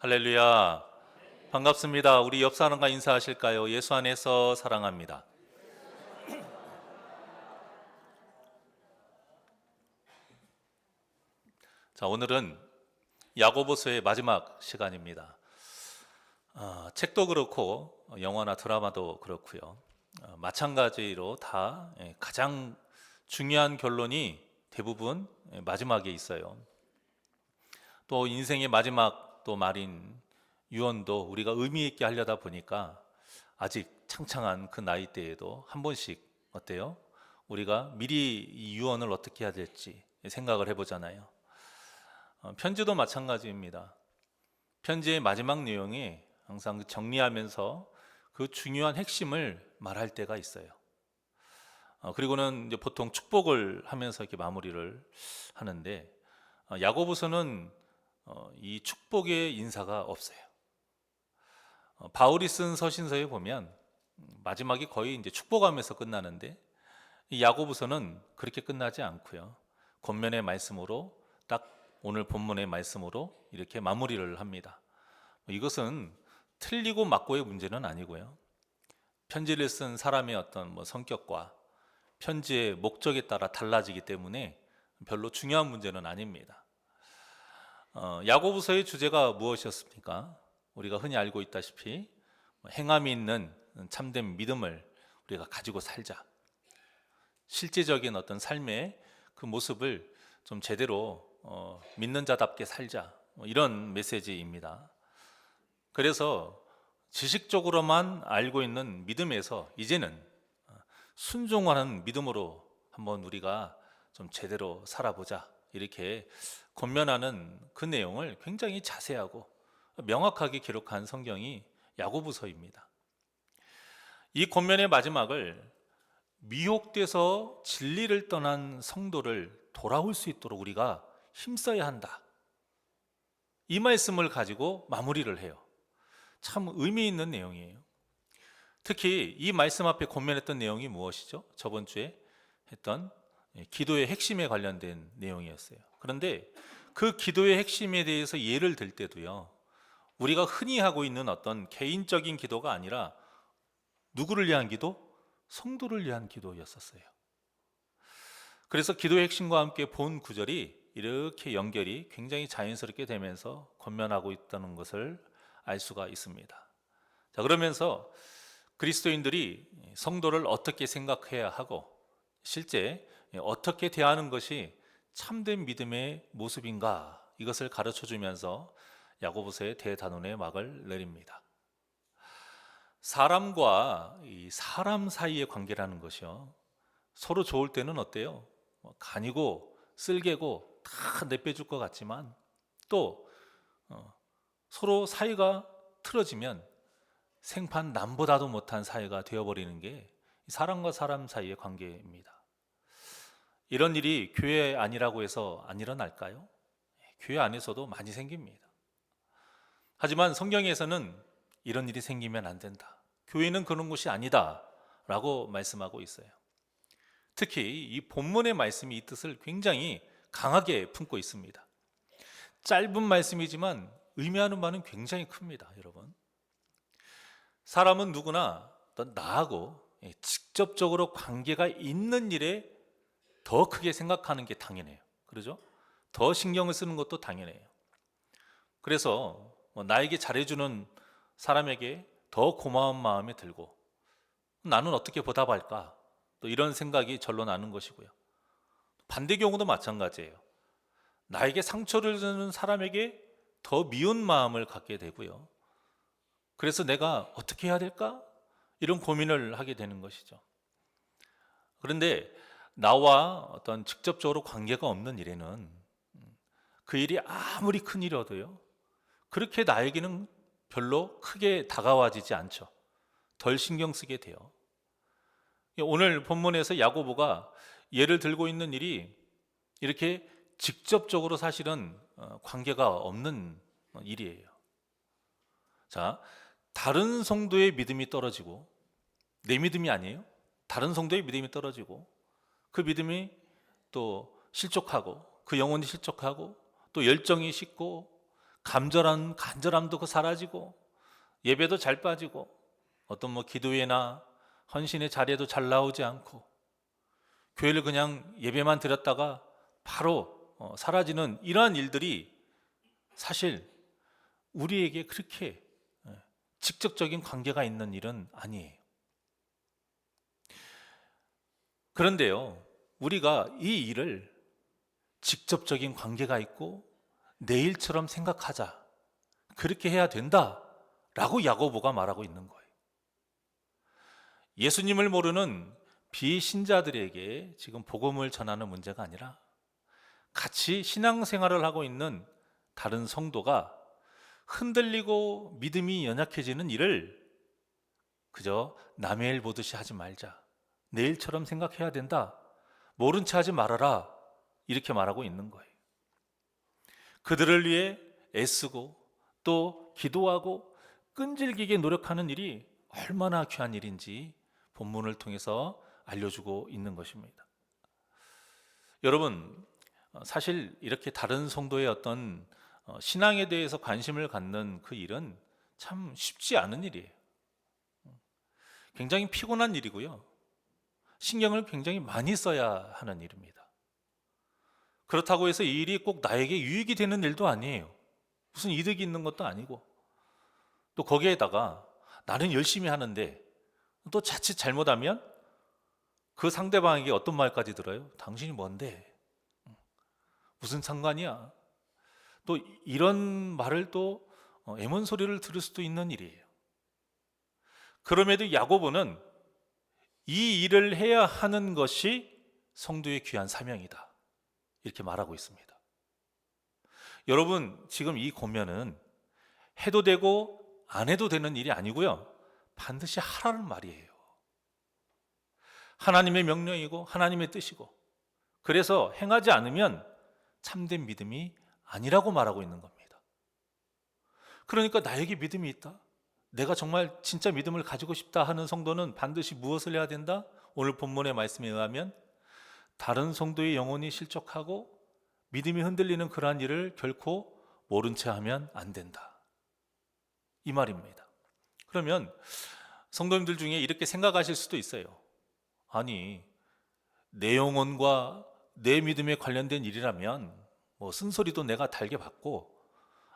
할렐루야. 반갑습니다. 우리 옆 사람과 인사하실까요? 예수 안에서 사랑합니다. 자, 오늘은 야고보서의 마지막 시간입니다. 책도 그렇고 영화나 드라마도 그렇고요. 마찬가지로 다 가장 중요한 결론이 대부분 마지막에 있어요. 또 인생의 마지막 또 말인 유언도 우리가 의미 있게 하려다 보니까 아직 창창한 그 나이대에도 한 번씩 어때요? 우리가 미리 이 유언을 어떻게 해야 될지 생각을 해보잖아요. 편지도 마찬가지입니다. 편지의 마지막 내용이 항상 정리하면서 그 중요한 핵심을 말할 때가 있어요. 그리고는 이제 보통 축복을 하면서 이렇게 마무리를 하는데 야고보서는 이 축복의 인사가 없어요. 바울이 쓴 서신서에 보면 마지막이 거의 이제 축복하면서 끝나는데 이 야고보서는 그렇게 끝나지 않고요. 권면의 말씀으로 딱 오늘 본문의 말씀으로 이렇게 마무리를 합니다. 이것은 틀리고 맞고의 문제는 아니고요. 편지를 쓴 사람의 어떤 성격과 편지의 목적에 따라 달라지기 때문에 별로 중요한 문제는 아닙니다. 야고보서의 주제가 무엇이었습니까? 우리가 흔히 알고 있다시피 행함이 있는 참된 믿음을 우리가 가지고 살자. 실제적인 어떤 삶의 그 모습을 좀 제대로 믿는 자답게 살자. 이런 메시지입니다. 그래서 지식적으로만 알고 있는 믿음에서 이제는 순종하는 믿음으로 한번 우리가 좀 제대로 살아보자. 이렇게 권면하는 그 내용을 굉장히 자세하고 명확하게 기록한 성경이 야고보서입니다. 이 권면의 마지막을 미혹돼서 진리를 떠난 성도를 돌아올 수 있도록 우리가 힘써야 한다. 이 말씀을 가지고 마무리를 해요. 참 의미 있는 내용이에요. 특히 이 말씀 앞에 권면했던 내용이 무엇이죠? 저번 주에 했던 기도의 핵심에 관련된 내용이었어요. 그런데 그 기도의 핵심에 대해서 예를 들 때도요, 우리가 흔히 하고 있는 어떤 개인적인 기도가 아니라 누구를 위한 기도? 성도를 위한 기도였었어요. 그래서 기도의 핵심과 함께 본 구절이 이렇게 연결이 굉장히 자연스럽게 되면서 권면하고 있다는 것을 알 수가 있습니다. 자, 그러면서 그리스도인들이 성도를 어떻게 생각해야 하고 실제 어떻게 대하는 것이 참된 믿음의 모습인가, 이것을 가르쳐 주면서 야고보서의 대단원의 막을 내립니다. 사람과 이 사람 사이의 관계라는 것이요, 서로 좋을 때는 어때요? 간이고 쓸개고 다 내빼줄 것 같지만 또 서로 사이가 틀어지면 생판 남보다도 못한 사이가 되어버리는 게 사람과 사람 사이의 관계입니다. 이런 일이 교회 아니라고 해서 안 일어날까요? 교회 안에서도 많이 생깁니다. 하지만 성경에서는 이런 일이 생기면 안 된다. 교회는 그런 곳이 아니다 라고 말씀하고 있어요. 특히 이 본문의 말씀이 이 뜻을 굉장히 강하게 품고 있습니다. 짧은 말씀이지만 의미하는 바는 굉장히 큽니다, 여러분. 사람은 누구나 나하고 직접적으로 관계가 있는 일에 더 크게 생각하는 게 당연해요. 그러죠? 더 신경을 쓰는 것도 당연해요. 그래서 나에게 잘해주는 사람에게 더 고마운 마음이 들고 나는 어떻게 보답할까? 또 이런 생각이 절로 나는 것이고요. 반대 경우도 마찬가지예요. 나에게 상처를 주는 사람에게 더 미운 마음을 갖게 되고요. 그래서 내가 어떻게 해야 될까? 이런 고민을 하게 되는 것이죠. 그런데 나와 어떤 직접적으로 관계가 없는 일에는 그 일이 아무리 큰 일이어도요, 그렇게 나에게는 별로 크게 다가와지지 않죠. 덜 신경 쓰게 돼요. 오늘 본문에서 야고보가 예를 들고 있는 일이 이렇게 직접적으로 사실은 관계가 없는 일이에요. 자, 다른 성도의 믿음이 떨어지고 내 믿음이 아니에요. 다른 성도의 믿음이 떨어지고 그 믿음이 또 실족하고 그 영혼이 실족하고 또 열정이 식고 간절함도 그 사라지고 예배도 잘 빠지고 어떤 기도회나 헌신의 자리에도 잘 나오지 않고 교회를 그냥 예배만 드렸다가 바로 사라지는 이러한 일들이 사실 우리에게 그렇게 직접적인 관계가 있는 일은 아니에요. 그런데요, 우리가 이 일을 직접적인 관계가 있고 내 일처럼 생각하자, 그렇게 해야 된다라고 야고보가 말하고 있는 거예요. 예수님을 모르는 비신자들에게 지금 복음을 전하는 문제가 아니라 같이 신앙생활을 하고 있는 다른 성도가 흔들리고 믿음이 연약해지는 일을 그저 남의 일 보듯이 하지 말자, 내 일처럼 생각해야 된다, 모른 채 하지 말아라, 이렇게 말하고 있는 거예요. 그들을 위해 애쓰고 또 기도하고 끈질기게 노력하는 일이 얼마나 귀한 일인지 본문을 통해서 알려주고 있는 것입니다. 여러분, 사실 이렇게 다른 성도의 어떤 신앙에 대해서 관심을 갖는 그 일은 참 쉽지 않은 일이에요. 굉장히 피곤한 일이고요. 신경을 굉장히 많이 써야 하는 일입니다. 그렇다고 해서 이 일이 꼭 나에게 유익이 되는 일도 아니에요. 무슨 이득이 있는 것도 아니고, 또 거기에다가 나는 열심히 하는데 또 자칫 잘못하면 그 상대방에게 어떤 말까지 들어요? 당신이 뭔데? 무슨 상관이야? 또 이런 말을 또 애먼 소리를 들을 수도 있는 일이에요. 그럼에도 야고보는 이 일을 해야 하는 것이 성도의 귀한 사명이다, 이렇게 말하고 있습니다. 여러분, 지금 이 고면은 해도 되고 안 해도 되는 일이 아니고요, 반드시 하라는 말이에요. 하나님의 명령이고 하나님의 뜻이고, 그래서 행하지 않으면 참된 믿음이 아니라고 말하고 있는 겁니다. 그러니까 나에게 믿음이 있다, 내가 정말 진짜 믿음을 가지고 싶다 하는 성도는 반드시 무엇을 해야 된다? 오늘 본문의 말씀에 의하면 다른 성도의 영혼이 실족하고 믿음이 흔들리는 그러한 일을 결코 모른 채 하면 안 된다, 이 말입니다. 그러면 성도님들 중에 이렇게 생각하실 수도 있어요. 아니, 내 영혼과 내 믿음에 관련된 일이라면 쓴소리도 내가 달게 받고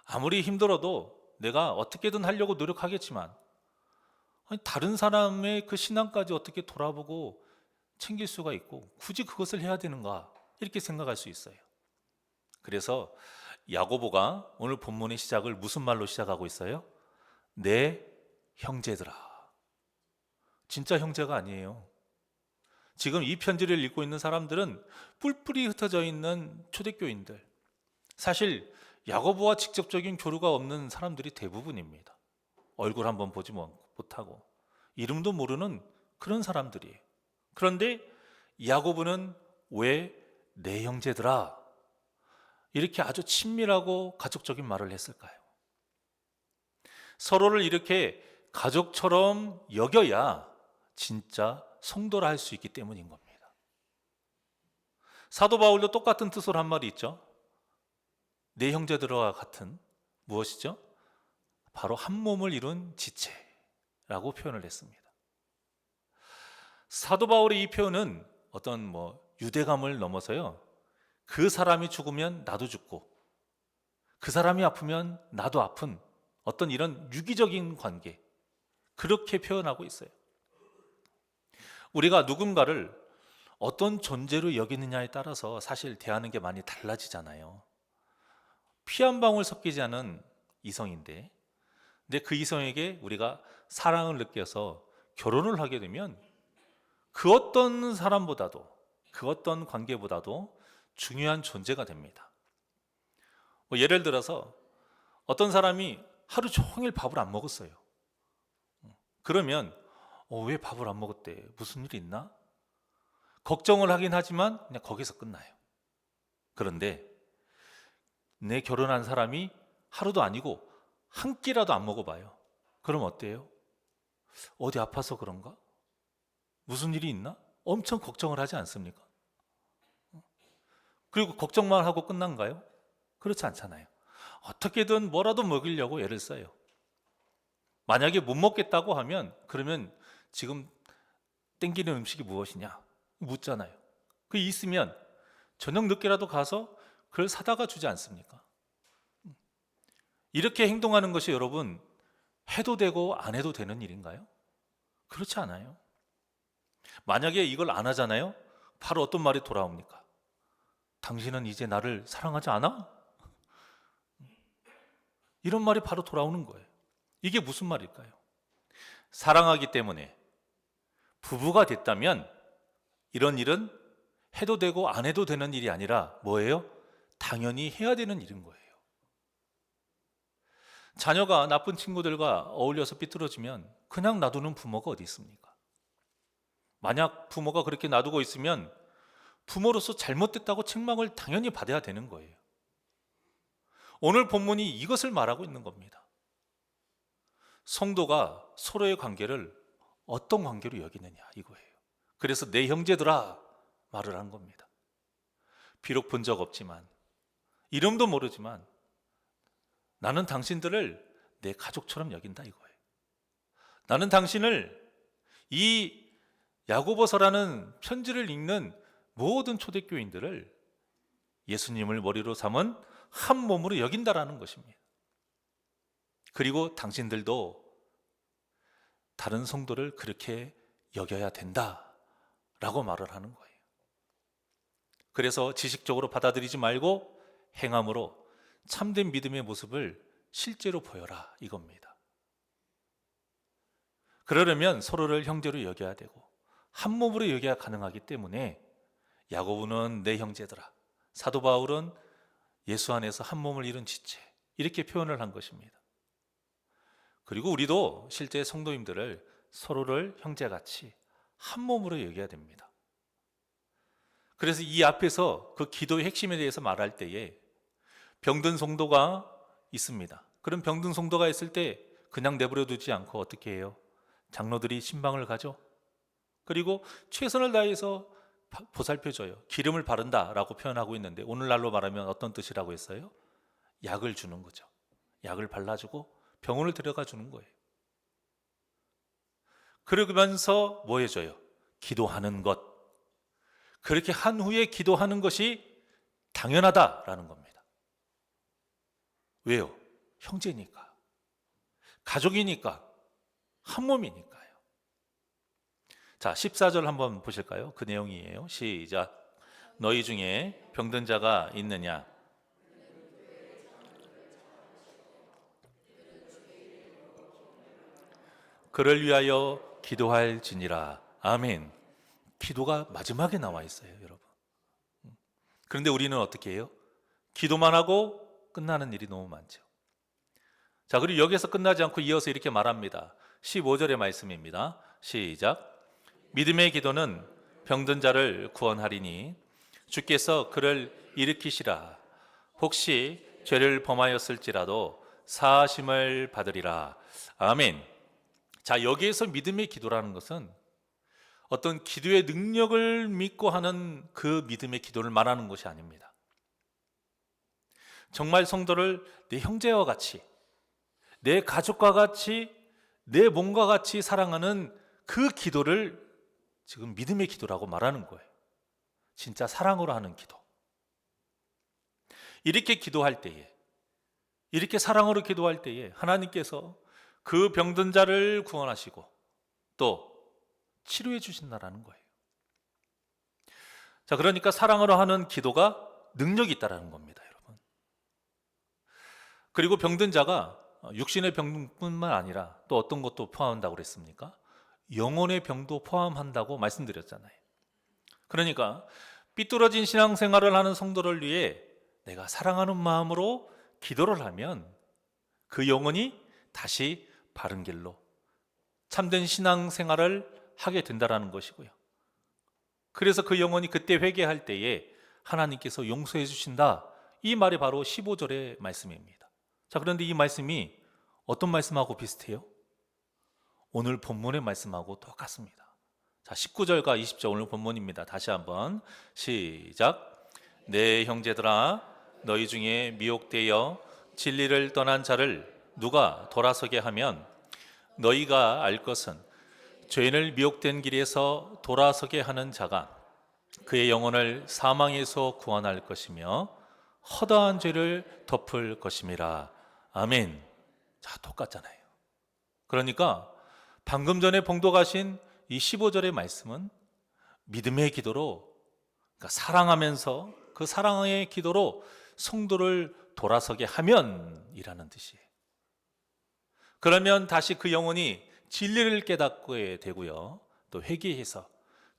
아무리 힘들어도 내가 어떻게든 하려고 노력하겠지만, 아니, 다른 사람의 그 신앙까지 어떻게 돌아보고 챙길 수가 있고 굳이 그것을 해야 되는가, 이렇게 생각할 수 있어요. 그래서 야고보가 오늘 본문의 시작을 무슨 말로 시작하고 있어요? 내 형제들아. 진짜 형제가 아니에요. 지금 이 편지를 읽고 있는 사람들은 뿔뿔이 흩어져 있는 초대교인들, 사실 야고보와 직접적인 교류가 없는 사람들이 대부분입니다. 얼굴 한번 보지 못하고 이름도 모르는 그런 사람들이에요. 그런데 야고보는 왜 내 형제들아, 이렇게 아주 친밀하고 가족적인 말을 했을까요? 서로를 이렇게 가족처럼 여겨야 진짜 성도라 할 수 있기 때문인 겁니다. 사도 바울도 똑같은 뜻으로 한 말이 있죠. 내 형제들과 같은, 무엇이죠? 바로 한 몸을 이룬 지체라고 표현을 했습니다. 사도 바울의 이 표현은 어떤 유대감을 넘어서요, 그 사람이 죽으면 나도 죽고 그 사람이 아프면 나도 아픈 어떤 이런 유기적인 관계, 그렇게 표현하고 있어요. 우리가 누군가를 어떤 존재로 여기느냐에 따라서 사실 대하는 게 많이 달라지잖아요. 피 한 방울 섞이지 않은 이성인데, 근데 그 이성에게 우리가 사랑을 느껴서 결혼을 하게 되면 그 어떤 사람보다도, 그 어떤 관계보다도 중요한 존재가 됩니다. 예를 들어서 어떤 사람이 하루 종일 밥을 안 먹었어요. 그러면 왜 밥을 안 먹었대? 무슨 일이 있나? 걱정을 하긴 하지만 그냥 거기서 끝나요. 그런데 내 결혼한 사람이 하루도 아니고 한 끼라도 안 먹어봐요. 그럼 어때요? 어디 아파서 그런가? 무슨 일이 있나? 엄청 걱정을 하지 않습니까? 그리고 걱정만 하고 끝난가요? 그렇지 않잖아요. 어떻게든 뭐라도 먹이려고 애를 써요. 만약에 못 먹겠다고 하면 그러면 지금 땡기는 음식이 무엇이냐 묻잖아요. 그 있으면 저녁 늦게라도 가서 그걸 사다가 주지 않습니까? 이렇게 행동하는 것이 여러분 해도 되고 안 해도 되는 일인가요? 그렇지 않아요. 만약에 이걸 안 하잖아요. 바로 어떤 말이 돌아옵니까? 당신은 이제 나를 사랑하지 않아? 이런 말이 바로 돌아오는 거예요. 이게 무슨 말일까요? 사랑하기 때문에 부부가 됐다면 이런 일은 해도 되고 안 해도 되는 일이 아니라 뭐예요? 당연히 해야 되는 일인 거예요. 자녀가 나쁜 친구들과 어울려서 삐뚤어지면 그냥 놔두는 부모가 어디 있습니까? 만약 부모가 그렇게 놔두고 있으면 부모로서 잘못됐다고 책망을 당연히 받아야 되는 거예요. 오늘 본문이 이것을 말하고 있는 겁니다. 성도가 서로의 관계를 어떤 관계로 여기느냐 이거예요. 그래서 내 형제들아 말을 한 겁니다. 비록 본 적 없지만 이름도 모르지만 나는 당신들을 내 가족처럼 여긴다 이거예요. 나는 당신을 이 야고보서라는 편지를 읽는 모든 초대교인들을 예수님을 머리로 삼은 한 몸으로 여긴다라는 것입니다. 그리고 당신들도 다른 성도를 그렇게 여겨야 된다라고 말을 하는 거예요. 그래서 지식적으로 받아들이지 말고 행함으로 참된 믿음의 모습을 실제로 보여라 이겁니다. 그러려면 서로를 형제로 여겨야 되고 한 몸으로 여겨야 가능하기 때문에 야고보는 내 형제들아, 사도 바울은 예수 안에서 한 몸을 이룬 지체 이렇게 표현을 한 것입니다. 그리고 우리도 실제 성도님들을 서로를 형제같이 한 몸으로 여겨야 됩니다. 그래서 이 앞에서 그 기도의 핵심에 대해서 말할 때에 병든 성도가 있습니다. 그럼 병든 성도가 있을 때 그냥 내버려 두지 않고 어떻게 해요? 장로들이 신방을 가죠. 그리고 최선을 다해서 보살펴줘요. 기름을 바른다라고 표현하고 있는데 오늘날로 말하면 어떤 뜻이라고 했어요? 약을 주는 거죠. 약을 발라주고 병원을 데려가 주는 거예요. 그러면서 뭐 해줘요? 기도하는 것. 그렇게 한 후에 기도하는 것이 당연하다라는 겁니다. 왜요? 형제니까, 가족이니까, 한 몸이니까요. 자, 14절 한번 보실까요? 그 내용이에요. 시작. 너희 중에 병든 자가 있느냐? 그를 위하여 기도할지니라. 아멘. 기도가 마지막에 나와 있어요, 여러분. 그런데 우리는 어떻게 해요? 기도만 하고 끝나는 일이 너무 많죠. 자, 그리고 여기서 끝나지 않고 이어서 이렇게 말합니다. 15절의 말씀입니다. 시작. 믿음의 기도는 병든 자를 구원하리니 주께서 그를 일으키시라. 혹시 죄를 범하였을지라도 사하심을 받으리라. 아멘. 자, 여기에서 믿음의 기도라는 것은 어떤 기도의 능력을 믿고 하는 그 믿음의 기도를 말하는 것이 아닙니다. 정말 성도를 내 형제와 같이, 내 가족과 같이, 내 몸과 같이 사랑하는 그 기도를 지금 믿음의 기도라고 말하는 거예요. 진짜 사랑으로 하는 기도. 이렇게 기도할 때에, 이렇게 사랑으로 기도할 때에 하나님께서 그 병든 자를 구원하시고 또 치료해 주신다라는 거예요. 자, 그러니까 사랑으로 하는 기도가 능력이 있다라는 겁니다, 여러분. 그리고 병든 자가 육신의 병뿐만 아니라 또 어떤 것도 포함한다고 그랬습니까? 영혼의 병도 포함한다고 말씀드렸잖아요. 그러니까 삐뚤어진 신앙생활을 하는 성도를 위해 내가 사랑하는 마음으로 기도를 하면 그 영혼이 다시 바른 길로 참된 신앙생활을 하게 된다라는 것이고요. 그래서 그 영혼이 그때 회개할 때에 하나님께서 용서해 주신다. 이 말이 바로 15절의 말씀입니다. 자, 그런데 이 말씀이 어떤 말씀하고 비슷해요? 오늘 본문의 말씀하고 똑같습니다. 자, 19절과 20절 오늘 본문입니다. 다시 한번 시작. 내 형제들아 너희 중에 미혹되어 진리를 떠난 자를 누가 돌아서게 하면 너희가 알 것은 죄인을 미혹된 길에서 돌아서게 하는 자가 그의 영혼을 사망에서 구원할 것이며 허다한 죄를 덮을 것임이라. 아멘. 자, 똑같잖아요. 그러니까 방금 전에 봉독하신 이 15절의 말씀은 믿음의 기도로, 그러니까 사랑하면서 그 사랑의 기도로 성도를 돌아서게 하면이라는 뜻이에요. 그러면 다시 그 영혼이 진리를 깨닫게 되고요, 또 회개해서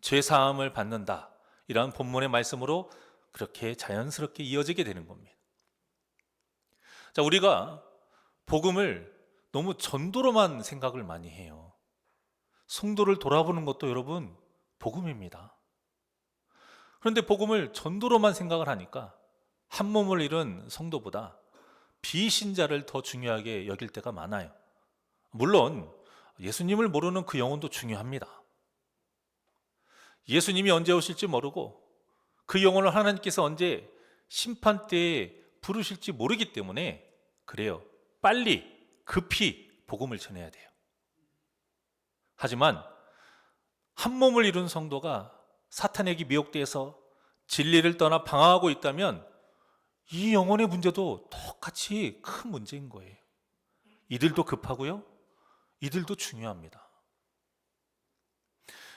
죄 사함을 받는다, 이런 본문의 말씀으로 그렇게 자연스럽게 이어지게 되는 겁니다. 자, 우리가 복음을 너무 전도로만 생각을 많이 해요. 성도를 돌아보는 것도 여러분 복음입니다. 그런데 복음을 전도로만 생각을 하니까 한 몸을 이룬 성도보다 비신자를 더 중요하게 여길 때가 많아요. 물론 예수님을 모르는 그 영혼도 중요합니다. 예수님이 언제 오실지 모르고 그 영혼을 하나님께서 언제 심판대에 부르실지 모르기 때문에 그래요, 빨리 급히 복음을 전해야 돼요. 하지만 한 몸을 이룬 성도가 사탄에게 미혹돼서 진리를 떠나 방황하고 있다면 이 영혼의 문제도 똑같이 큰 문제인 거예요. 이들도 급하고요, 이들도 중요합니다.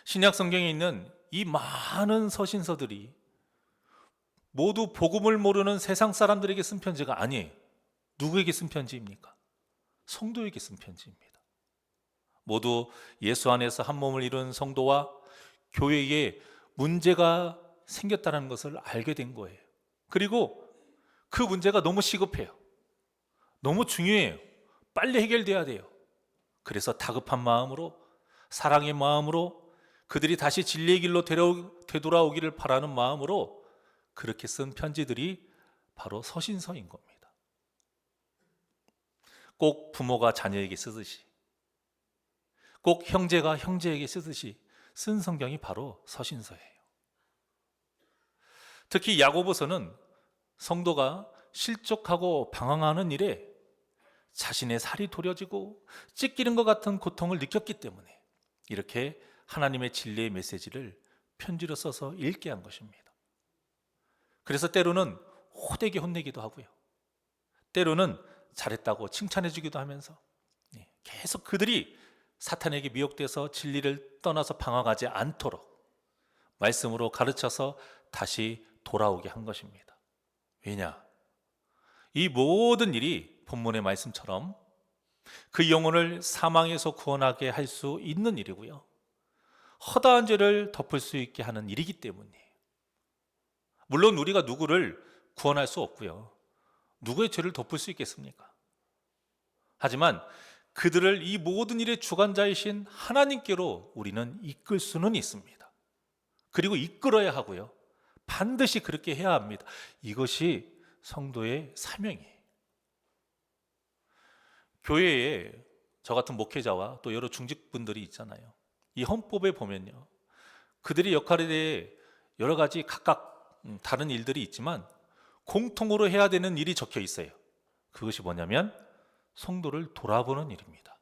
신약 성경에 있는 이 많은 서신서들이 모두 복음을 모르는 세상 사람들에게 쓴 편지가 아니에요. 누구에게 쓴 편지입니까? 성도에게 쓴 편지입니다. 모두 예수 안에서 한 몸을 이룬 성도와 교회에 문제가 생겼다는 것을 알게 된 거예요. 그리고 그 문제가 너무 시급해요. 너무 중요해요. 빨리 해결돼야 돼요. 그래서 다급한 마음으로, 사랑의 마음으로, 그들이 다시 진리의 길로 되돌아오기를 바라는 마음으로 그렇게 쓴 편지들이 바로 서신서인 겁니다. 꼭 부모가 자녀에게 쓰듯이, 꼭 형제가 형제에게 쓰듯이 쓴 성경이 바로 서신서예요. 특히 야고보서는 성도가 실족하고 방황하는 일에 자신의 살이 도려지고 찢기는 것 같은 고통을 느꼈기 때문에 이렇게 하나님의 진리의 메시지를 편지로 써서 읽게 한 것입니다. 그래서 때로는 호되게 혼내기도 하고요, 때로는 잘했다고 칭찬해 주기도 하면서 계속 그들이 사탄에게 미혹돼서 진리를 떠나서 방황하지 않도록 말씀으로 가르쳐서 다시 돌아오게 한 것입니다. 왜냐? 이 모든 일이 본문의 말씀처럼 그 영혼을 사망에서 구원하게 할 수 있는 일이고요, 허다한 죄를 덮을 수 있게 하는 일이기 때문이에요. 물론 우리가 누구를 구원할 수 없고요, 누구의 죄를 덮을 수 있겠습니까? 하지만 그들을 이 모든 일의 주관자이신 하나님께로 우리는 이끌 수는 있습니다. 그리고 이끌어야 하고요, 반드시 그렇게 해야 합니다. 이것이 성도의 사명이에요. 교회에 저 같은 목회자와 또 여러 중직분들이 있잖아요. 이 헌법에 보면요, 그들의 역할에 대해 여러 가지 각각 다른 일들이 있지만 공통으로 해야 되는 일이 적혀 있어요. 그것이 뭐냐면 성도를 돌아보는 일입니다.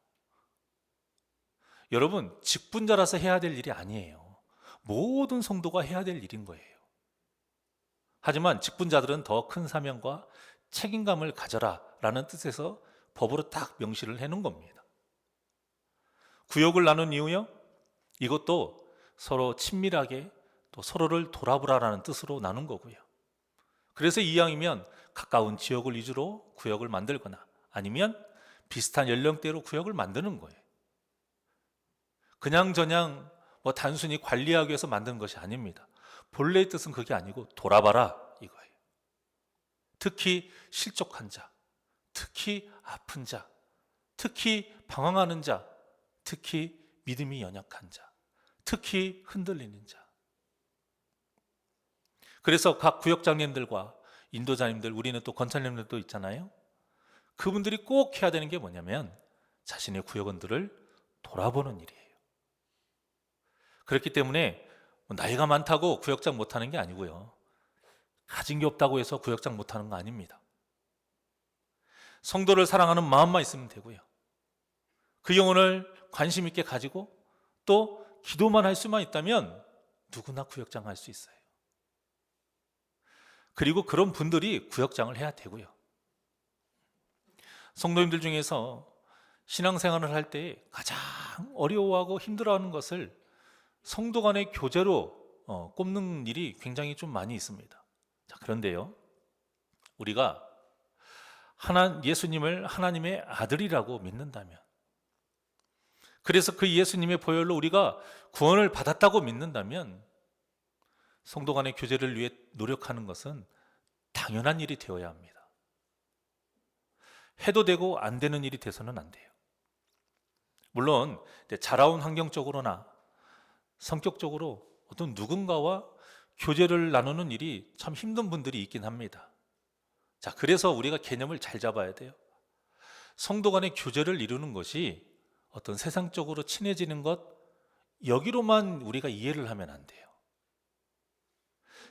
여러분, 직분자라서 해야 될 일이 아니에요. 모든 성도가 해야 될 일인 거예요. 하지만 직분자들은 더 큰 사명과 책임감을 가져라 라는 뜻에서 법으로 딱 명시를 해놓은 겁니다. 구역을 나눈 이유요, 이것도 서로 친밀하게 또 서로를 돌아보라라는 뜻으로 나눈 거고요. 그래서 이왕이면 가까운 지역을 위주로 구역을 만들거나 아니면 비슷한 연령대로 구역을 만드는 거예요. 그냥저냥 단순히 관리하기 위해서 만든 것이 아닙니다. 본래의 뜻은 그게 아니고 돌아봐라 이거예요. 특히 실족한 자, 특히 아픈 자, 특히 방황하는 자, 특히 믿음이 연약한 자, 특히 흔들리는 자. 그래서 각 구역장님들과 인도자님들, 우리는 또 권사님들도 있잖아요. 그분들이 꼭 해야 되는 게 뭐냐면 자신의 구역원들을 돌아보는 일이에요. 그렇기 때문에 나이가 많다고 구역장 못하는 게 아니고요, 가진 게 없다고 해서 구역장 못하는 거 아닙니다. 성도를 사랑하는 마음만 있으면 되고요. 그 영혼을 관심 있게 가지고 또 기도만 할 수만 있다면 누구나 구역장 할 수 있어요. 그리고 그런 분들이 구역장을 해야 되고요. 성도님들 중에서 신앙생활을 할 때 가장 어려워하고 힘들어하는 것을 성도 간의 교제로 꼽는 일이 굉장히 좀 많이 있습니다. 자, 그런데요, 우리가 예수님을 하나님의 아들이라고 믿는다면, 그래서 그 예수님의 보혈로 우리가 구원을 받았다고 믿는다면 성도 간의 교제를 위해 노력하는 것은 당연한 일이 되어야 합니다. 해도 되고 안 되는 일이 돼서는 안 돼요. 물론 자라온 환경적으로나 성격적으로 어떤 누군가와 교제를 나누는 일이 참 힘든 분들이 있긴 합니다. 자, 그래서 우리가 개념을 잘 잡아야 돼요. 성도 간의 교제를 이루는 것이 어떤 세상적으로 친해지는 것, 여기로만 우리가 이해를 하면 안 돼요.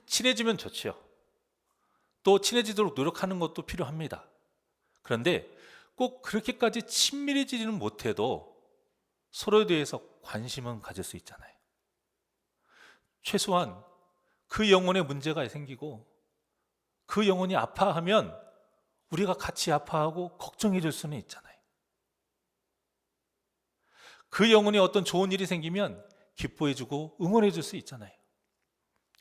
친해지면 좋죠. 또 친해지도록 노력하는 것도 필요합니다. 그런데 꼭 그렇게까지 친밀해지지는 못해도 서로에 대해서 관심은 가질 수 있잖아요. 최소한 그 영혼에 문제가 생기고 그 영혼이 아파하면 우리가 같이 아파하고 걱정해 줄 수는 있잖아요. 그 영혼이 어떤 좋은 일이 생기면 기뻐해 주고 응원해 줄 수 있잖아요.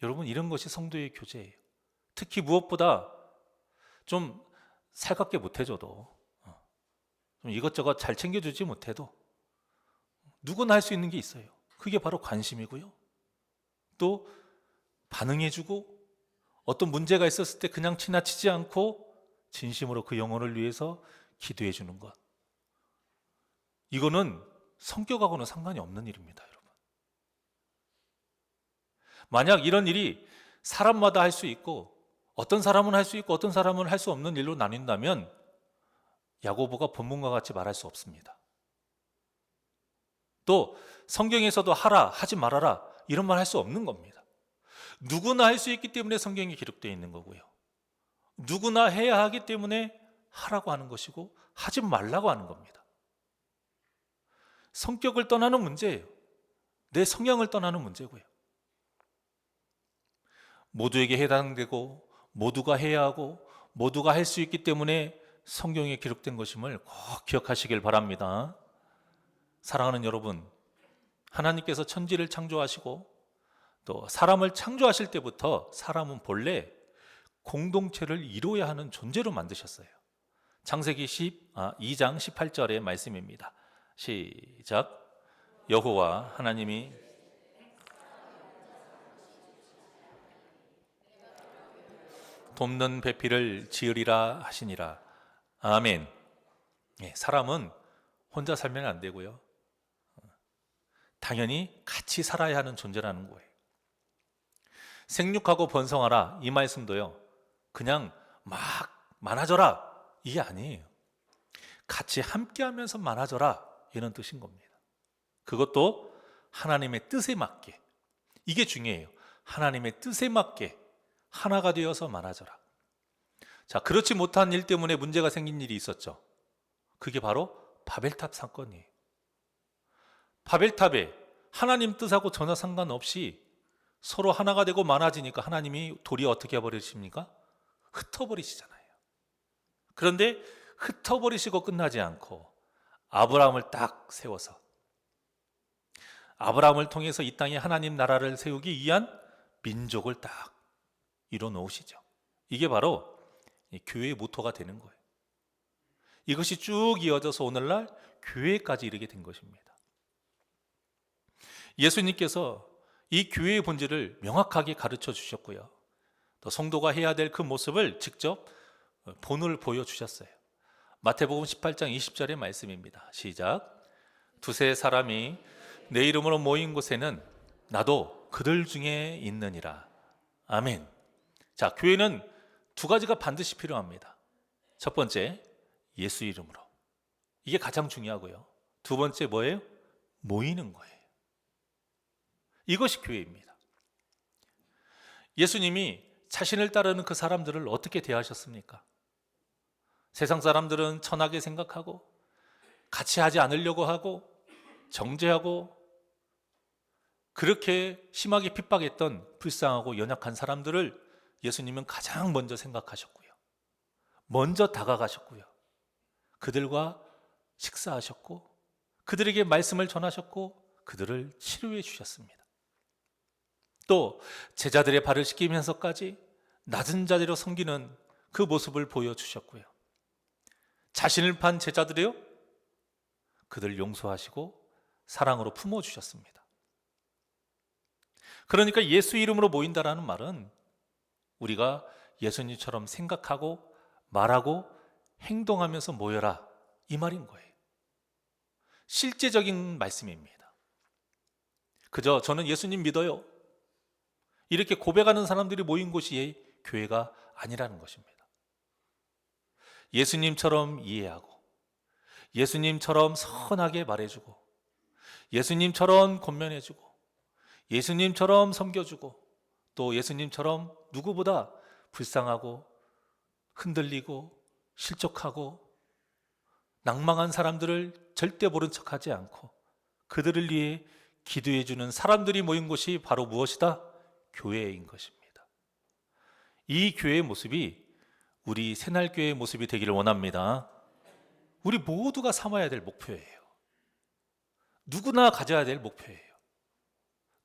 여러분, 이런 것이 성도의 교제예요. 특히 무엇보다 좀 살갑게 못해줘도, 좀 이것저것 잘 챙겨주지 못해도 누구나 할 수 있는 게 있어요. 그게 바로 관심이고요. 또 반응해주고 어떤 문제가 있었을 때 그냥 지나치지 않고 진심으로 그 영혼을 위해서 기도해 주는 것. 이거는 성격하고는 상관이 없는 일입니다, 여러분. 만약 이런 일이 사람마다 할 수 있고 어떤 사람은 할 수 있고 어떤 사람은 할 수 없는 일로 나뉜다면 야고보가 본문과 같이 말할 수 없습니다. 또 성경에서도 하라, 하지 말아라 이런 말 할 수 없는 겁니다. 누구나 할 수 있기 때문에 성경에 기록되어 있는 거고요. 누구나 해야 하기 때문에 하라고 하는 것이고 하지 말라고 하는 겁니다. 성격을 떠나는 문제예요. 내 성향을 떠나는 문제고요. 모두에게 해당되고 모두가 해야 하고 모두가 할 수 있기 때문에 성경에 기록된 것임을 꼭 기억하시길 바랍니다. 사랑하는 여러분, 하나님께서 천지를 창조하시고 또 사람을 창조하실 때부터 사람은 본래 공동체를 이루어야 하는 존재로 만드셨어요. 창세기 2장 18절의 말씀입니다. 시작. 여호와 하나님이 돕는 배필을 지으리라 하시니라. 아멘. 사람은 혼자 살면 안 되고요. 당연히 같이 살아야 하는 존재라는 거예요. 생육하고 번성하라 이 말씀도요, 그냥 막 많아져라 이게 아니에요. 같이 함께하면서 많아져라 이런 뜻인 겁니다. 그것도 하나님의 뜻에 맞게. 이게 중요해요. 하나님의 뜻에 맞게 하나가 되어서 많아져라. 자, 그렇지 못한 일 때문에 문제가 생긴 일이 있었죠. 그게 바로 바벨탑 사건이에요. 바벨탑에 하나님 뜻하고 전혀 상관없이 서로 하나가 되고 많아지니까 하나님이 도리어 어떻게 해버리십니까? 흩어버리시잖아요. 그런데 흩어버리시고 끝나지 않고 아브라함을 딱 세워서 아브라함을 통해서 이 땅에 하나님 나라를 세우기 위한 민족을 딱 이뤄 놓으시죠. 이게 바로 교회의 모토가 되는 거예요. 이것이 쭉 이어져서 오늘날 교회까지 이르게 된 것입니다. 예수님께서 이 교회의 본질을 명확하게 가르쳐 주셨고요. 또 성도가 해야 될 그 모습을 직접 본을 보여주셨어요. 마태복음 18장 20절의 말씀입니다. 시작. 두세 사람이 내 이름으로 모인 곳에는 나도 그들 중에 있느니라. 아멘. 자, 교회는 두 가지가 반드시 필요합니다. 첫 번째, 예수 이름으로. 이게 가장 중요하고요. 두 번째 뭐예요? 모이는 거예요. 이것이 교회입니다. 예수님이 자신을 따르는 그 사람들을 어떻게 대하셨습니까? 세상 사람들은 천하게 생각하고 같이 하지 않으려고 하고 정죄하고 그렇게 심하게 핍박했던 불쌍하고 연약한 사람들을 예수님은 가장 먼저 생각하셨고요. 먼저 다가가셨고요. 그들과 식사하셨고 그들에게 말씀을 전하셨고 그들을 치료해 주셨습니다. 또 제자들의 발을 씻기면서까지 낮은 자리로 섬기는 그 모습을 보여주셨고요. 자신을 판 제자들이요, 그들 용서하시고 사랑으로 품어주셨습니다. 그러니까 예수 이름으로 모인다라는 말은 우리가 예수님처럼 생각하고 말하고 행동하면서 모여라, 이 말인 거예요. 실제적인 말씀입니다. 그저 저는 예수님 믿어요, 이렇게 고백하는 사람들이 모인 곳이 교회가 아니라는 것입니다. 예수님처럼 이해하고 예수님처럼 선하게 말해주고 예수님처럼 권면해주고 예수님처럼 섬겨주고 또 예수님처럼 누구보다 불쌍하고 흔들리고 실족하고 낭망한 사람들을 절대 모른 척하지 않고 그들을 위해 기도해주는 사람들이 모인 곳이 바로 무엇이다? 교회인 것입니다. 이 교회의 모습이 우리 새날교회의 모습이 되기를 원합니다. 우리 모두가 삼아야 될 목표예요. 누구나 가져야 될 목표예요.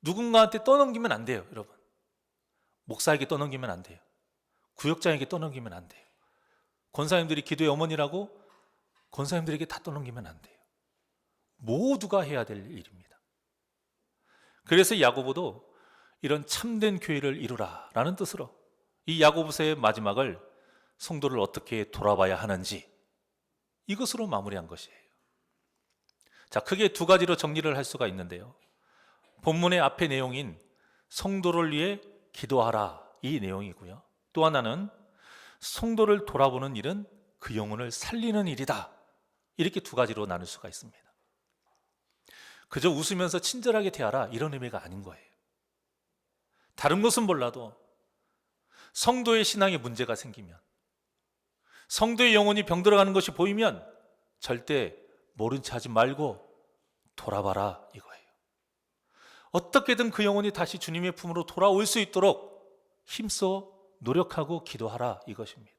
누군가한테 떠넘기면 안 돼요, 여러분. 목사에게 떠넘기면 안 돼요. 구역장에게 떠넘기면 안 돼요. 권사님들이 기도의 어머니라고 권사님들에게 다 떠넘기면 안 돼요. 모두가 해야 될 일입니다. 그래서 야고보도 이런 참된 교회를 이루라 라는 뜻으로 이 야고보서의 마지막을 성도를 어떻게 돌아봐야 하는지 이것으로 마무리한 것이에요. 자, 크게 두 가지로 정리를 할 수가 있는데요. 본문의 앞의 내용인 성도를 위해 기도하라, 이 내용이고요. 또 하나는 성도를 돌아보는 일은 그 영혼을 살리는 일이다, 이렇게 두 가지로 나눌 수가 있습니다. 그저 웃으면서 친절하게 대하라, 이런 의미가 아닌 거예요. 다른 것은 몰라도 성도의 신앙에 문제가 생기면, 성도의 영혼이 병들어가는 것이 보이면 절대 모른 체 하지 말고 돌아봐라, 이거예요. 어떻게든 그 영혼이 다시 주님의 품으로 돌아올 수 있도록 힘써 노력하고 기도하라, 이것입니다.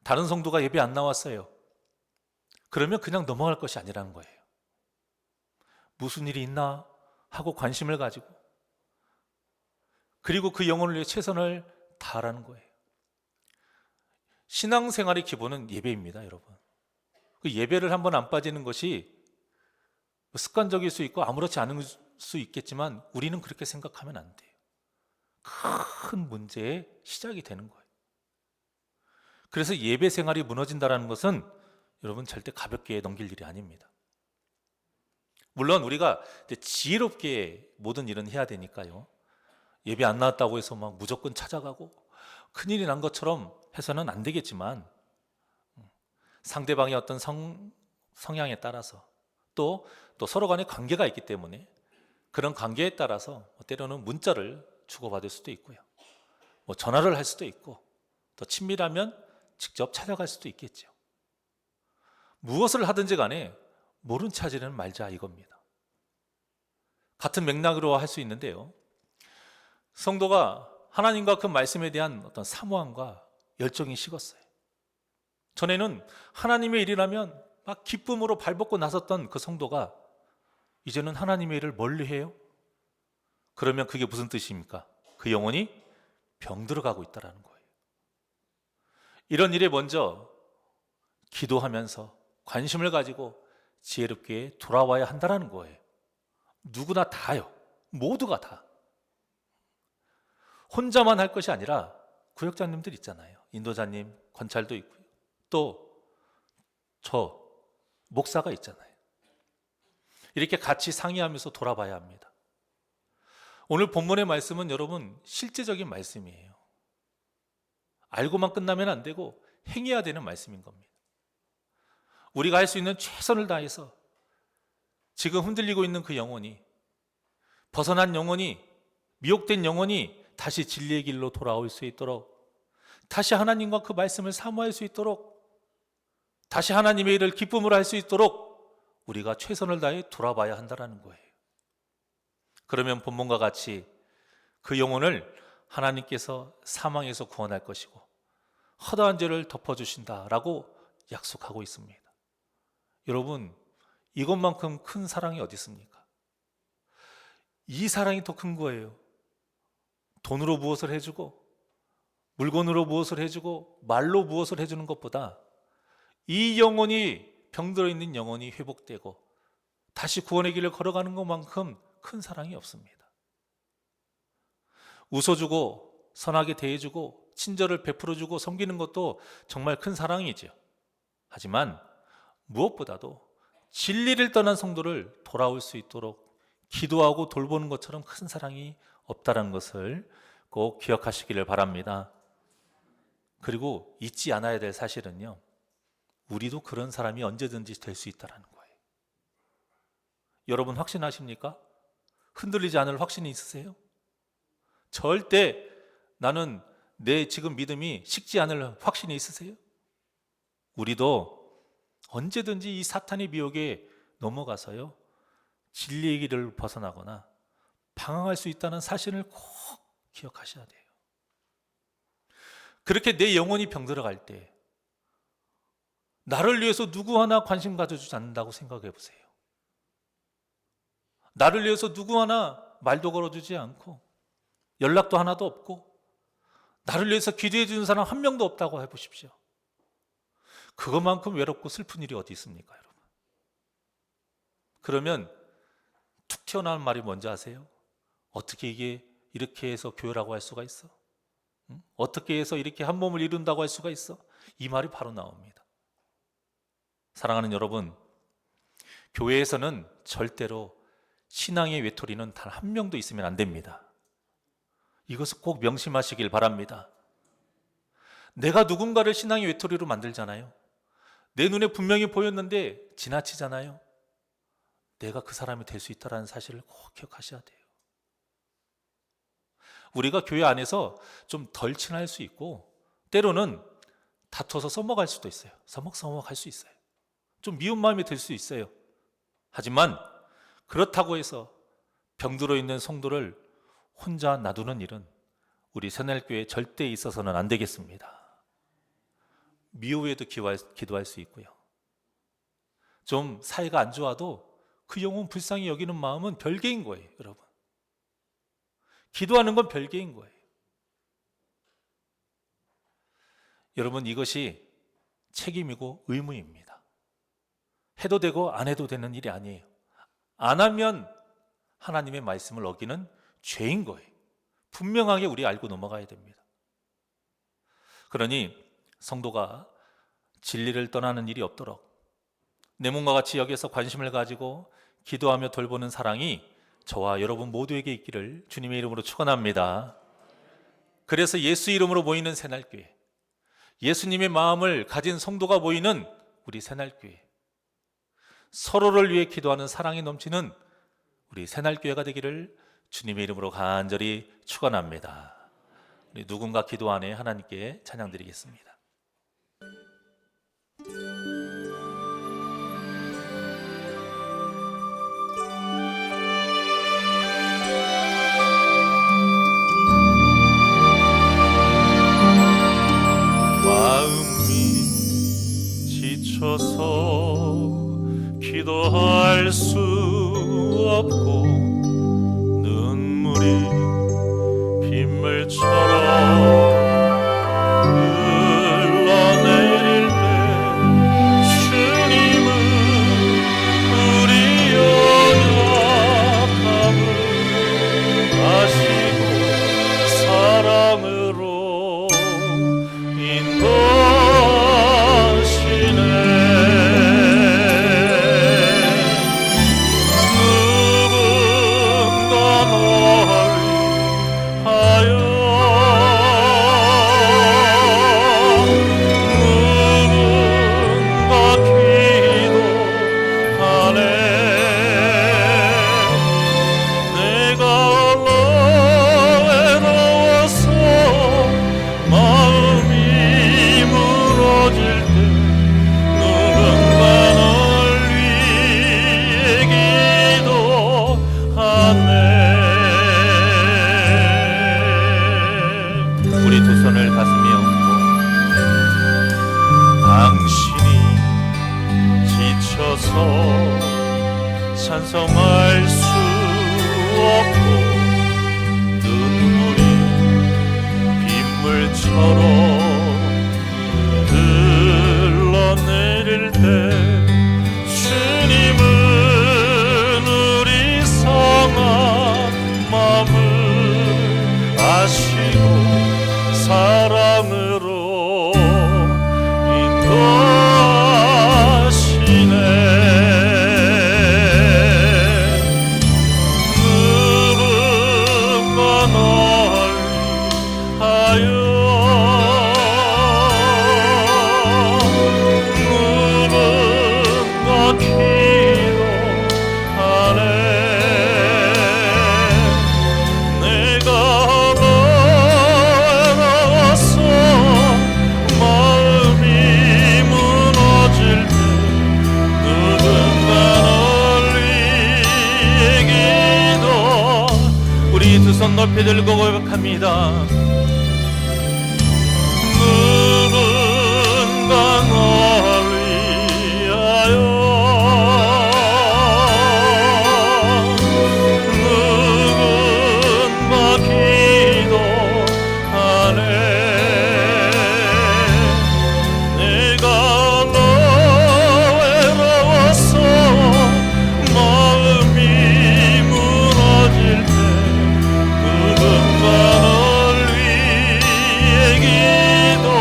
다른 성도가 예배 안 나왔어요. 그러면 그냥 넘어갈 것이 아니라는 거예요. 무슨 일이 있나 하고 관심을 가지고 그리고 그 영혼을 위해 최선을 다하라는 거예요. 신앙생활의 기본은 예배입니다, 여러분. 그 예배를 한번 안 빠지는 것이 습관적일 수 있고 아무렇지 않은 수 있겠지만 우리는 그렇게 생각하면 안 돼요. 큰 문제의 시작이 되는 거예요. 그래서 예배 생활이 무너진다는 것은 여러분 절대 가볍게 넘길 일이 아닙니다. 물론 우리가 지혜롭게 모든 일은 해야 되니까요. 예배 안 나왔다고 해서 막 무조건 찾아가고 큰일이 난 것처럼 해서는 안 되겠지만 상대방의 어떤 성향에 따라서 또 서로 간의 관계가 있기 때문에 그런 관계에 따라서 때로는 문자를 주고받을 수도 있고요. 전화를 할 수도 있고 더 친밀하면 직접 찾아갈 수도 있겠죠. 무엇을 하든지 간에 모른 체 하지는 말자, 이겁니다. 같은 맥락으로 할 수 있는데요. 성도가 하나님과 그 말씀에 대한 어떤 사모함과 열정이 식었어요. 전에는 하나님의 일이라면 막 기쁨으로 발벗고 나섰던 그 성도가 이제는 하나님의 일을 멀리 해요. 그러면 그게 무슨 뜻입니까? 그 영혼이 병들어가고 있다는 거예요. 이런 일에 먼저 기도하면서 관심을 가지고 지혜롭게 돌아와야 한다는 거예요. 누구나 다요. 모두가 다. 혼자만 할 것이 아니라 구역장님들 있잖아요. 인도자님, 권찰도 있고요. 또 저 목사가 있잖아요. 이렇게 같이 상의하면서 돌아봐야 합니다. 오늘 본문의 말씀은 여러분 실제적인 말씀이에요. 알고만 끝나면 안 되고 행해야 되는 말씀인 겁니다. 우리가 할 수 있는 최선을 다해서 지금 흔들리고 있는 그 영혼이, 벗어난 영혼이, 미혹된 영혼이 다시 진리의 길로 돌아올 수 있도록 다시 하나님과 그 말씀을 사모할 수 있도록, 다시 하나님의 일을 기쁨으로 할 수 있도록 우리가 최선을 다해 돌아봐야 한다는 거예요. 그러면 본문과 같이 그 영혼을 하나님께서 사망에서 구원할 것이고 허다한 죄를 덮어주신다라고 약속하고 있습니다. 여러분, 이것만큼 큰 사랑이 어디 있습니까? 이 사랑이 더 큰 거예요. 돈으로 무엇을 해주고 물건으로 무엇을 해주고 말로 무엇을 해주는 것보다 이 영혼이, 병들어 있는 영혼이 회복되고 다시 구원의 길을 걸어가는 것만큼 큰 사랑이 없습니다. 웃어주고 선하게 대해주고 친절을 베풀어주고 섬기는 것도 정말 큰 사랑이죠. 하지만 무엇보다도 진리를 떠난 성도를 돌아올 수 있도록 기도하고 돌보는 것처럼 큰 사랑이 없다는 것을 꼭 기억하시기를 바랍니다. 그리고 잊지 않아야 될 사실은요, 우리도 그런 사람이 언제든지 될 수 있다는 거예요. 여러분 확신하십니까? 흔들리지 않을 확신이 있으세요? 절대 나는 내 지금 믿음이 식지 않을 확신이 있으세요? 우리도 언제든지 이 사탄의 미혹에 넘어가서요, 진리의 길을 벗어나거나 방황할 수 있다는 사실을 꼭 기억하셔야 돼요. 그렇게 내 영혼이 병들어갈 때 나를 위해서 누구 하나 관심 가져주지 않는다고 생각해 보세요. 나를 위해서 누구 하나 말도 걸어주지 않고 연락도 하나도 없고 나를 위해서 기도해 주는 사람 한 명도 없다고 해보십시오. 그것만큼 외롭고 슬픈 일이 어디 있습니까, 여러분? 그러면 툭 튀어나오는 말이 뭔지 아세요? 어떻게 이게 이렇게 해서 교회라고 할 수가 있어? 응? 어떻게 해서 이렇게 한 몸을 이룬다고 할 수가 있어? 이 말이 바로 나옵니다. 사랑하는 여러분, 교회에서는 절대로 신앙의 외톨이는 단 한 명도 있으면 안 됩니다. 이것을 꼭 명심하시길 바랍니다. 내가 누군가를 신앙의 외톨이로 만들잖아요. 내 눈에 분명히 보였는데 지나치잖아요. 내가 그 사람이 될 수 있다는 사실을 꼭 기억하셔야 돼요. 우리가 교회 안에서 좀 덜 친할 수 있고 때로는 다퉈서 써먹을 수도 있어요. 서먹서먹할 수 있어요. 좀 미운 마음이 들 수 있어요. 하지만 그렇다고 해서 병들어 있는 성도를 혼자 놔두는 일은 우리 새날교회에 절대 있어서는 안 되겠습니다. 미워해도 기도할 수 있고요. 좀 사이가 안 좋아도 그 영혼 불쌍히 여기는 마음은 별개인 거예요, 여러분. 기도하는 건 별개인 거예요. 여러분, 이것이 책임이고 의무입니다. 해도 되고 안 해도 되는 일이 아니에요. 안 하면 하나님의 말씀을 어기는 죄인 거예요. 분명하게 우리 알고 넘어가야 됩니다. 그러니 성도가 진리를 떠나는 일이 없도록 내 몸과 같이 여기서 관심을 가지고 기도하며 돌보는 사랑이 저와 여러분 모두에게 있기를 주님의 이름으로 축원합니다. 그래서 예수 이름으로 모이는 새날교회, 예수님의 마음을 가진 성도가 모이는 우리 새날교회, 서로를 위해 기도하는 사랑이 넘치는 우리 새날교회가 되기를 주님의 이름으로 간절히 축원합니다. 우리 누군가 기도 안에 하나님께 찬양드리겠습니다. 마음이 지쳐서 기도할 수 없고 눈물이 빗물처럼 흘러내릴 때 주님은 우리 연약함을 아시고 사랑으로 인도하시네. 찬송할 수 없고 눈물이 빗물처럼 흘러내릴 때 주님은 우리 성한 마음을 아시고 사랑으로 인도하시네. 손 높이 들고 고백합니다. 누군가 널 위하여 누군가 기도하네. 내가 너 외로워서 마음이 무너질 때 누군가 널 위해 기도하네.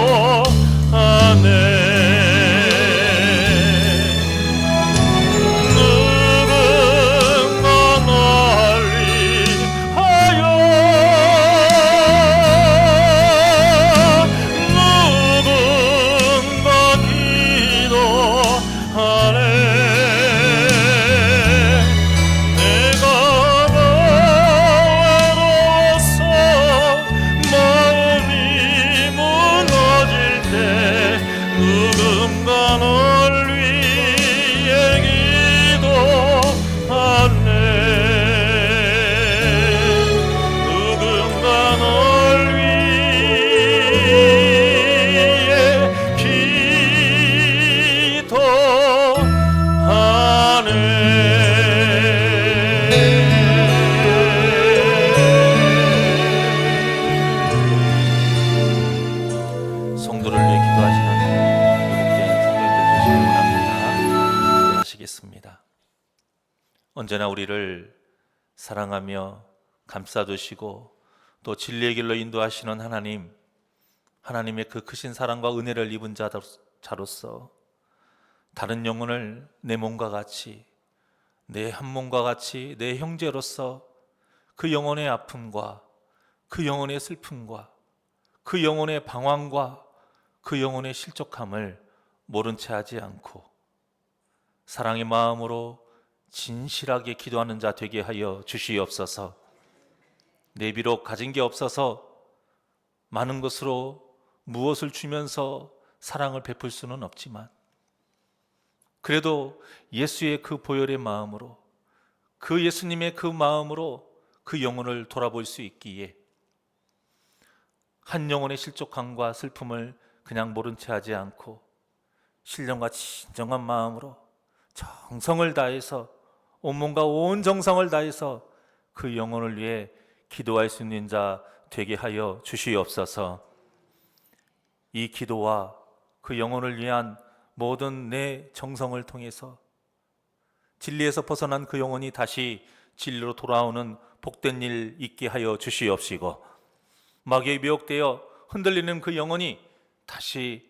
누군가 널 위하여 누군가 기도하네. 내가 누군가 널 위해 기도하네. 누군가 널 위해 기도하네. 성도를 위해 기도하시는 언제나 우리를 사랑하며 감싸주시고 또 진리의 길로 인도하시는 하나님, 하나님의 그 크신 사랑과 은혜를 입은 자로서 다른 영혼을 내 몸과 같이, 내 한 몸과 같이 내 형제로서 그 영혼의 아픔과 그 영혼의 슬픔과 그 영혼의 방황과 그 영혼의 실족함을 모른 채 하지 않고 사랑의 마음으로 진실하게 기도하는 자 되게 하여 주시옵소서. 내 비록 가진 게 없어서 많은 것으로 무엇을 주면서 사랑을 베풀 수는 없지만 그래도 예수의 그 보혈의 마음으로, 그 예수님의 그 마음으로 그 영혼을 돌아볼 수 있기에 한 영혼의 실족함과 슬픔을 그냥 모른 채 하지 않고 신령과 진정한 마음으로 정성을 다해서 온몸과 온 정성을 다해서 그 영혼을 위해 기도할 수 있는 자 되게 하여 주시옵소서. 이 기도와 그 영혼을 위한 모든 내 정성을 통해서 진리에서 벗어난 그 영혼이 다시 진리로 돌아오는 복된 일 있게 하여 주시옵시고, 마귀에 미혹되어 흔들리는 그 영혼이 다시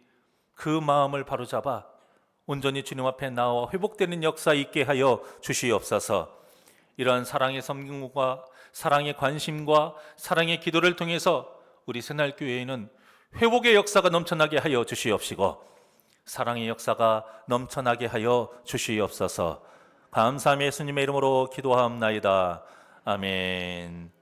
그 마음을 바로잡아 온전히 주님 앞에 나와 회복되는 역사 있게 하여 주시옵소서. 이러한 사랑의 섬김과 사랑의 관심과 사랑의 기도를 통해서 우리 새날교회에는 회복의 역사가 넘쳐나게 하여 주시옵시고 사랑의 역사가 넘쳐나게 하여 주시옵소서. 감사함의 예수님의 이름으로 기도하옵나이다. 아멘.